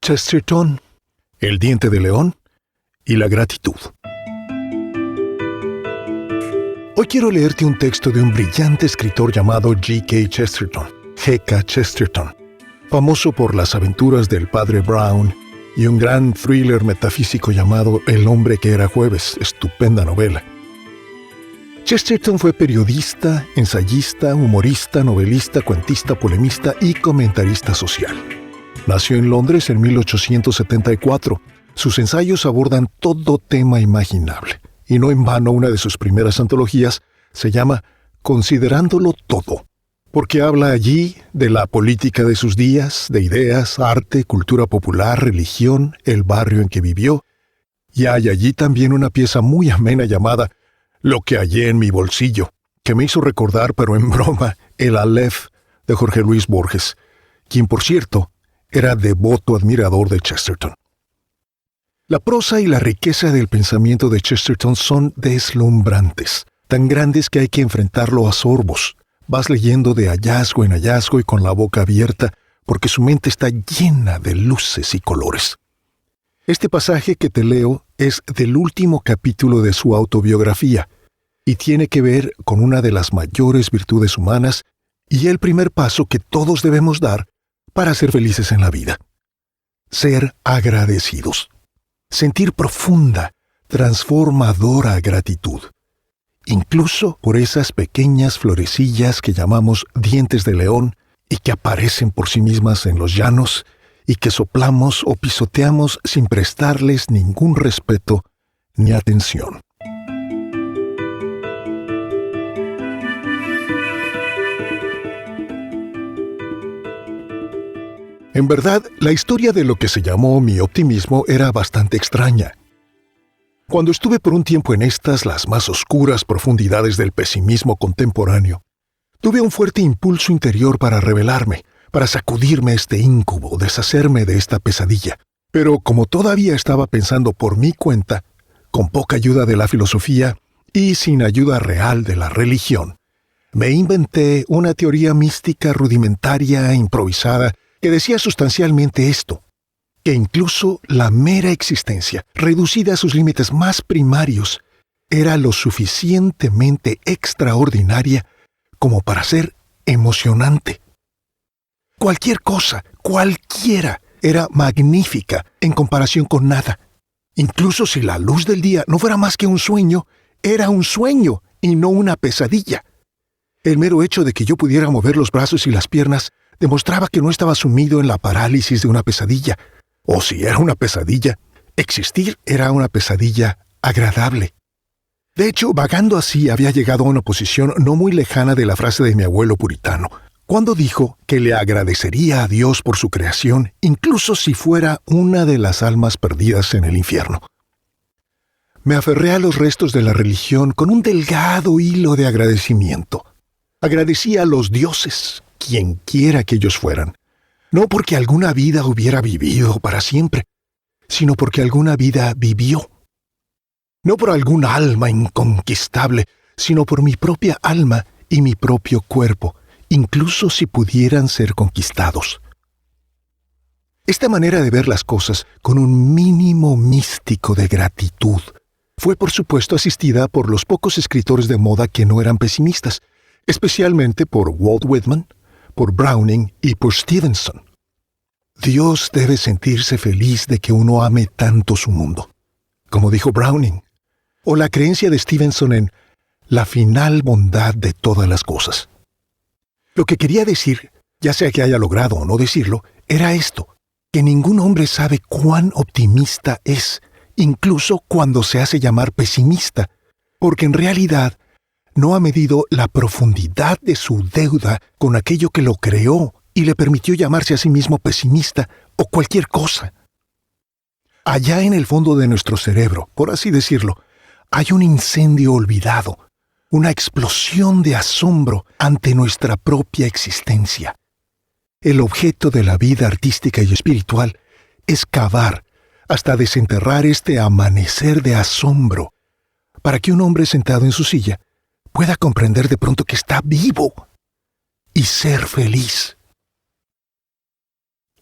Chesterton, el diente de león y la gratitud. Hoy quiero leerte un texto de un brillante escritor llamado G.K. Chesterton, G.K. Chesterton, famoso por las aventuras del Padre Brown y un gran thriller metafísico llamado El hombre que era jueves, estupenda novela. Chesterton fue periodista, ensayista, humorista, novelista, cuentista, polemista y comentarista social. Nació en Londres en 1874. Sus ensayos abordan todo tema imaginable, y no en vano una de sus primeras antologías se llama Considerándolo Todo, porque habla allí de la política de sus días, de ideas, arte, cultura popular, religión, el barrio en que vivió, y hay allí también una pieza muy amena llamada Lo que hallé en mi bolsillo, que me hizo recordar, pero en broma, el Aleph de Jorge Luis Borges, quien, por cierto, era devoto admirador de Chesterton. La prosa y la riqueza del pensamiento de Chesterton son deslumbrantes, tan grandes que hay que enfrentarlo a sorbos. Vas leyendo de hallazgo en hallazgo y con la boca abierta, porque su mente está llena de luces y colores. Este pasaje que te leo es del último capítulo de su autobiografía y tiene que ver con una de las mayores virtudes humanas y el primer paso que todos debemos dar para ser felices en la vida. Ser agradecidos. Sentir profunda, transformadora gratitud. Incluso por esas pequeñas florecillas que llamamos dientes de león y que aparecen por sí mismas en los llanos y que soplamos o pisoteamos sin prestarles ningún respeto ni atención. En verdad, la historia de lo que se llamó mi optimismo era bastante extraña. Cuando estuve por un tiempo en las más oscuras profundidades del pesimismo contemporáneo, tuve un fuerte impulso interior para rebelarme, para sacudirme este íncubo, deshacerme de esta pesadilla. Pero como todavía estaba pensando por mi cuenta, con poca ayuda de la filosofía y sin ayuda real de la religión, me inventé una teoría mística rudimentaria e improvisada que decía sustancialmente esto, que incluso la mera existencia, reducida a sus límites más primarios, era lo suficientemente extraordinaria como para ser emocionante. Cualquier cosa, cualquiera, era magnífica en comparación con nada. Incluso si la luz del día no fuera más que un sueño, era un sueño y no una pesadilla. El mero hecho de que yo pudiera mover los brazos y las piernas demostraba que no estaba sumido en la parálisis de una pesadilla. O si era una pesadilla, existir era una pesadilla agradable. De hecho, vagando así había llegado a una posición no muy lejana de la frase de mi abuelo puritano, cuando dijo que le agradecería a Dios por su creación, incluso si fuera una de las almas perdidas en el infierno. Me aferré a los restos de la religión con un delgado hilo de agradecimiento. Agradecí a los dioses, quien quiera que ellos fueran, no porque alguna vida hubiera vivido para siempre, sino porque alguna vida vivió. No por algún alma inconquistable, sino por mi propia alma y mi propio cuerpo, incluso si pudieran ser conquistados. Esta manera de ver las cosas con un mínimo místico de gratitud fue por supuesto asistida por los pocos escritores de moda que no eran pesimistas, especialmente por Walt Whitman, por Browning y por Stevenson. Dios debe sentirse feliz de que uno ame tanto su mundo, como dijo Browning, o la creencia de Stevenson en la final bondad de todas las cosas. Lo que quería decir, ya sea que haya logrado o no decirlo, era esto, que ningún hombre sabe cuán optimista es, incluso cuando se hace llamar pesimista, porque en realidad no ha medido la profundidad de su deuda con aquello que lo creó y le permitió llamarse a sí mismo pesimista o cualquier cosa. Allá en el fondo de nuestro cerebro, por así decirlo, hay un incendio olvidado, una explosión de asombro ante nuestra propia existencia. El objeto de la vida artística y espiritual es cavar hasta desenterrar este amanecer de asombro, para que un hombre sentado en su silla pueda comprender de pronto que está vivo y ser feliz.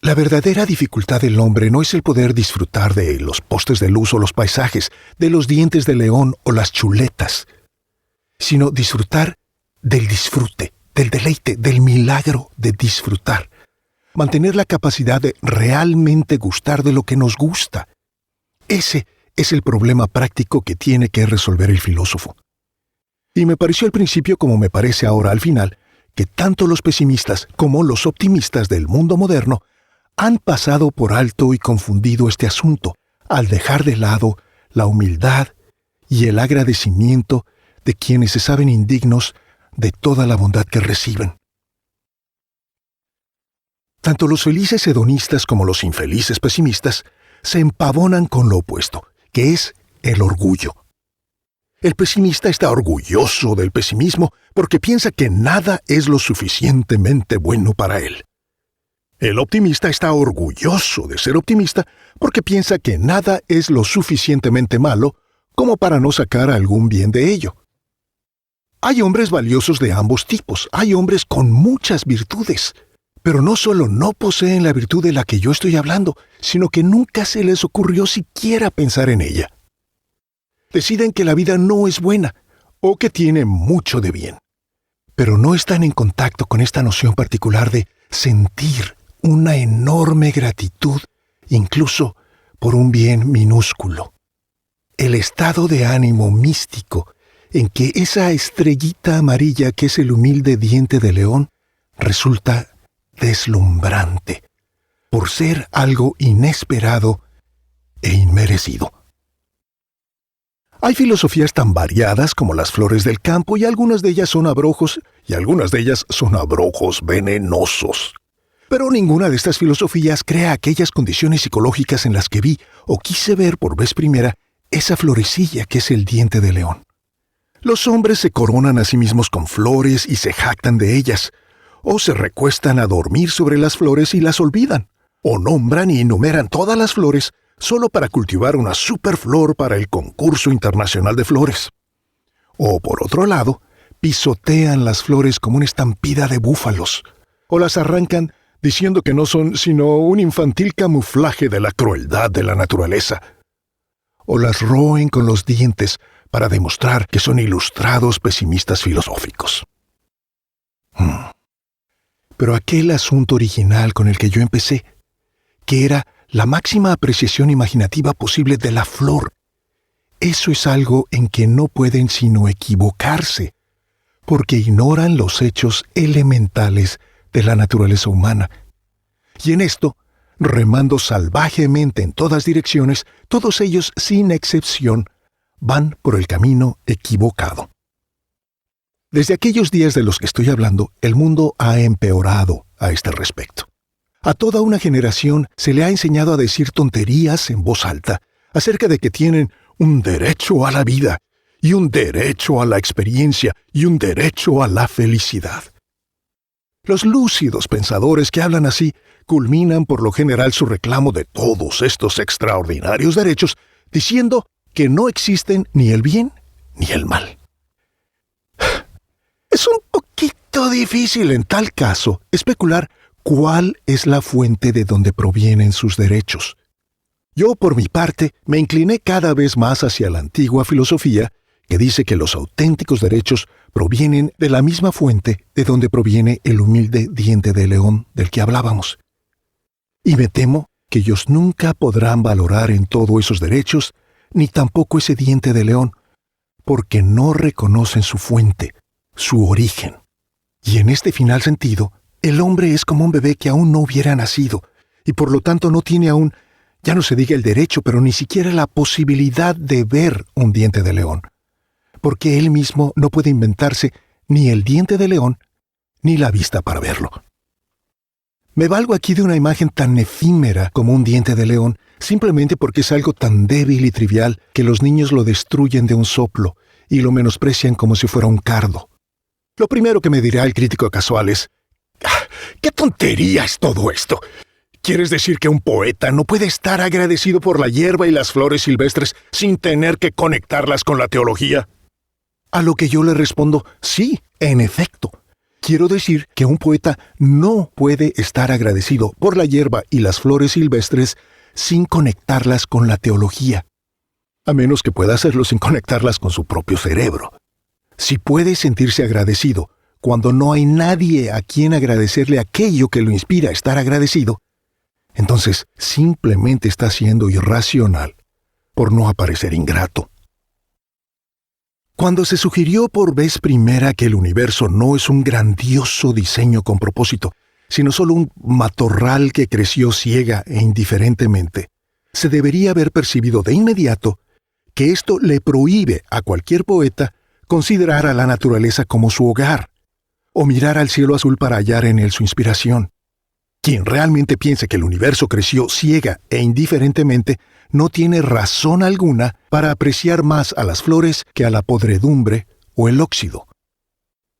La verdadera dificultad del hombre no es el poder disfrutar de los postes de luz o los paisajes, de los dientes de león o las chuletas, sino disfrutar del disfrute, del deleite, del milagro de disfrutar. Mantener la capacidad de realmente gustar de lo que nos gusta. Ese es el problema práctico que tiene que resolver el filósofo. Y me pareció al principio, como me parece ahora al final, que tanto los pesimistas como los optimistas del mundo moderno han pasado por alto y confundido este asunto al dejar de lado la humildad y el agradecimiento de quienes se saben indignos de toda la bondad que reciben. Tanto los felices hedonistas como los infelices pesimistas se empavonan con lo opuesto, que es el orgullo. El pesimista está orgulloso del pesimismo porque piensa que nada es lo suficientemente bueno para él. El optimista está orgulloso de ser optimista porque piensa que nada es lo suficientemente malo como para no sacar algún bien de ello. Hay hombres valiosos de ambos tipos, hay hombres con muchas virtudes, pero no solo no poseen la virtud de la que yo estoy hablando, sino que nunca se les ocurrió siquiera pensar en ella. Deciden que la vida no es buena o que tiene mucho de bien, pero no están en contacto con esta noción particular de sentir una enorme gratitud, incluso por un bien minúsculo. El estado de ánimo místico en que esa estrellita amarilla que es el humilde diente de león resulta deslumbrante, por ser algo inesperado e inmerecido. Hay filosofías tan variadas como las flores del campo y algunas de ellas son abrojos y algunas de ellas son abrojos venenosos. Pero ninguna de estas filosofías crea aquellas condiciones psicológicas en las que vi o quise ver por vez primera esa florecilla que es el diente de león. Los hombres se coronan a sí mismos con flores y se jactan de ellas, o se recuestan a dormir sobre las flores y las olvidan, o nombran y enumeran todas las flores solo para cultivar una superflor para el concurso internacional de flores. O, por otro lado, pisotean las flores como una estampida de búfalos, o las arrancan diciendo que no son sino un infantil camuflaje de la crueldad de la naturaleza, o las roen con los dientes para demostrar que son ilustrados pesimistas filosóficos. Pero aquel asunto original con el que yo empecé, que era la máxima apreciación imaginativa posible de la flor, eso es algo en que no pueden sino equivocarse, porque ignoran los hechos elementales de la naturaleza humana. Y en esto, remando salvajemente en todas direcciones, todos ellos, sin excepción, van por el camino equivocado. Desde aquellos días de los que estoy hablando, el mundo ha empeorado a este respecto. A toda una generación se le ha enseñado a decir tonterías en voz alta acerca de que tienen un derecho a la vida, y un derecho a la experiencia, y un derecho a la felicidad. Los lúcidos pensadores que hablan así culminan por lo general su reclamo de todos estos extraordinarios derechos diciendo que no existen ni el bien ni el mal. Es un poquito difícil en tal caso especular cuál es la fuente de donde provienen sus derechos. Yo, por mi parte, me incliné cada vez más hacia la antigua filosofía que dice que los auténticos derechos provienen de la misma fuente de donde proviene el humilde diente de león del que hablábamos. Y me temo que ellos nunca podrán valorar en todo esos derechos, ni tampoco ese diente de león, porque no reconocen su fuente, su origen. Y en este final sentido, el hombre es como un bebé que aún no hubiera nacido, y por lo tanto no tiene aún, ya no se diga el derecho, pero ni siquiera la posibilidad de ver un diente de león, porque él mismo no puede inventarse ni el diente de león, ni la vista para verlo. Me valgo aquí de una imagen tan efímera como un diente de león, simplemente porque es algo tan débil y trivial que los niños lo destruyen de un soplo y lo menosprecian como si fuera un cardo. Lo primero que me dirá el crítico casual es: ¡qué tontería es todo esto! ¿Quieres decir que un poeta no puede estar agradecido por la hierba y las flores silvestres sin tener que conectarlas con la teología? A lo que yo le respondo: sí, en efecto. Quiero decir que un poeta no puede estar agradecido por la hierba y las flores silvestres sin conectarlas con la teología, a menos que pueda hacerlo sin conectarlas con su propio cerebro. Si puede sentirse agradecido cuando no hay nadie a quien agradecerle aquello que lo inspira a estar agradecido, entonces simplemente está siendo irracional por no aparecer ingrato. Cuando se sugirió por vez primera que el universo no es un grandioso diseño con propósito, sino solo un matorral que creció ciega e indiferentemente, se debería haber percibido de inmediato que esto le prohíbe a cualquier poeta considerar a la naturaleza como su hogar, o mirar al cielo azul para hallar en él su inspiración. Quien realmente piense que el universo creció ciega e indiferentemente no tiene razón alguna para apreciar más a las flores que a la podredumbre o el óxido.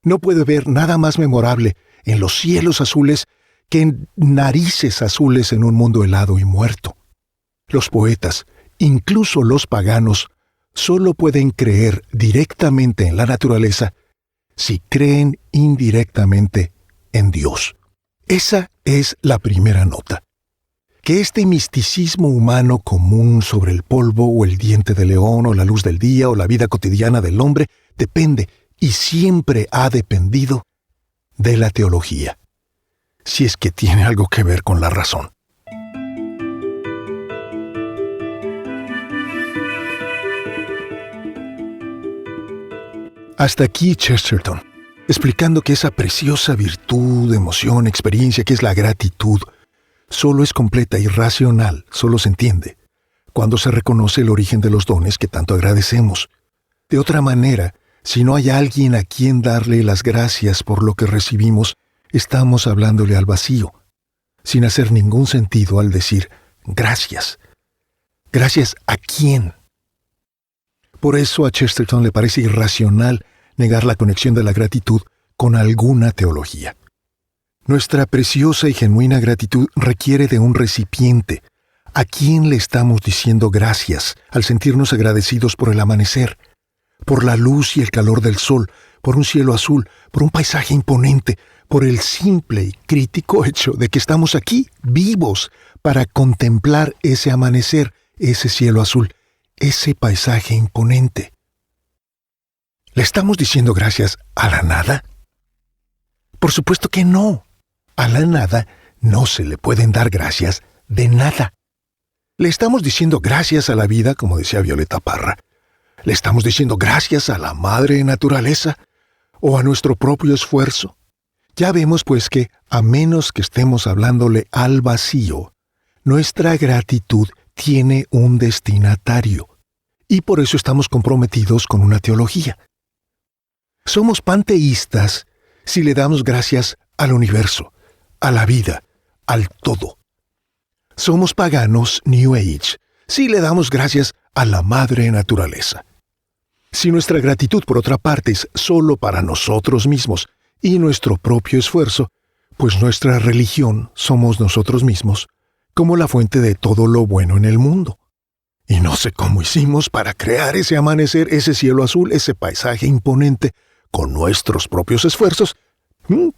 No puede ver nada más memorable en los cielos azules que en narices azules en un mundo helado y muerto. Los poetas, incluso los paganos, solo pueden creer directamente en la naturaleza si creen indirectamente en Dios. Esa es la primera nota. Que este misticismo humano común sobre el polvo o el diente de león o la luz del día o la vida cotidiana del hombre depende y siempre ha dependido de la teología, si es que tiene algo que ver con la razón. Hasta aquí Chesterton, explicando que esa preciosa virtud, emoción, experiencia que es la gratitud, solo es completa y racional, solo se entiende cuando se reconoce el origen de los dones que tanto agradecemos. De otra manera, si no hay alguien a quien darle las gracias por lo que recibimos, estamos hablándole al vacío, sin hacer ningún sentido al decir gracias. ¿Gracias a quién? Por eso a Chesterton le parece irracional negar la conexión de la gratitud con alguna teología. Nuestra preciosa y genuina gratitud requiere de un recipiente. ¿A quién le estamos diciendo gracias al sentirnos agradecidos por el amanecer, por la luz y el calor del sol, por un cielo azul, por un paisaje imponente, por el simple y crítico hecho de que estamos aquí, vivos, para contemplar ese amanecer, ese cielo azul, ese paisaje imponente? ¿Le estamos diciendo gracias a la nada? Por supuesto que no. A la nada no se le pueden dar gracias de nada. Le estamos diciendo gracias a la vida, como decía Violeta Parra. Le estamos diciendo gracias a la madre naturaleza o a nuestro propio esfuerzo. Ya vemos pues que, a menos que estemos hablándole al vacío, nuestra gratitud tiene un destinatario. Y por eso estamos comprometidos con una teología. Somos panteístas si le damos gracias al universo, a la vida, al todo. Somos paganos New Age si le damos gracias a la madre naturaleza. Si nuestra gratitud, por otra parte, es solo para nosotros mismos y nuestro propio esfuerzo, pues nuestra religión somos nosotros mismos, como la fuente de todo lo bueno en el mundo. Y no sé cómo hicimos para crear ese amanecer, ese cielo azul, ese paisaje imponente, con nuestros propios esfuerzos,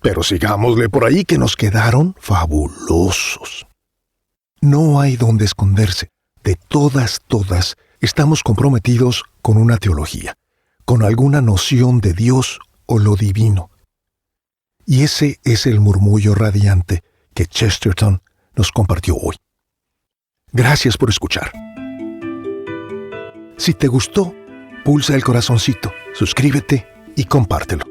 pero sigámosle por ahí que nos quedaron fabulosos. No hay donde esconderse. De todas, estamos comprometidos con una teología, con alguna noción de Dios o lo divino. Y ese es el murmullo radiante que Chesterton nos compartió hoy. Gracias por escuchar. Si te gustó, pulsa el corazoncito, suscríbete y compártelo.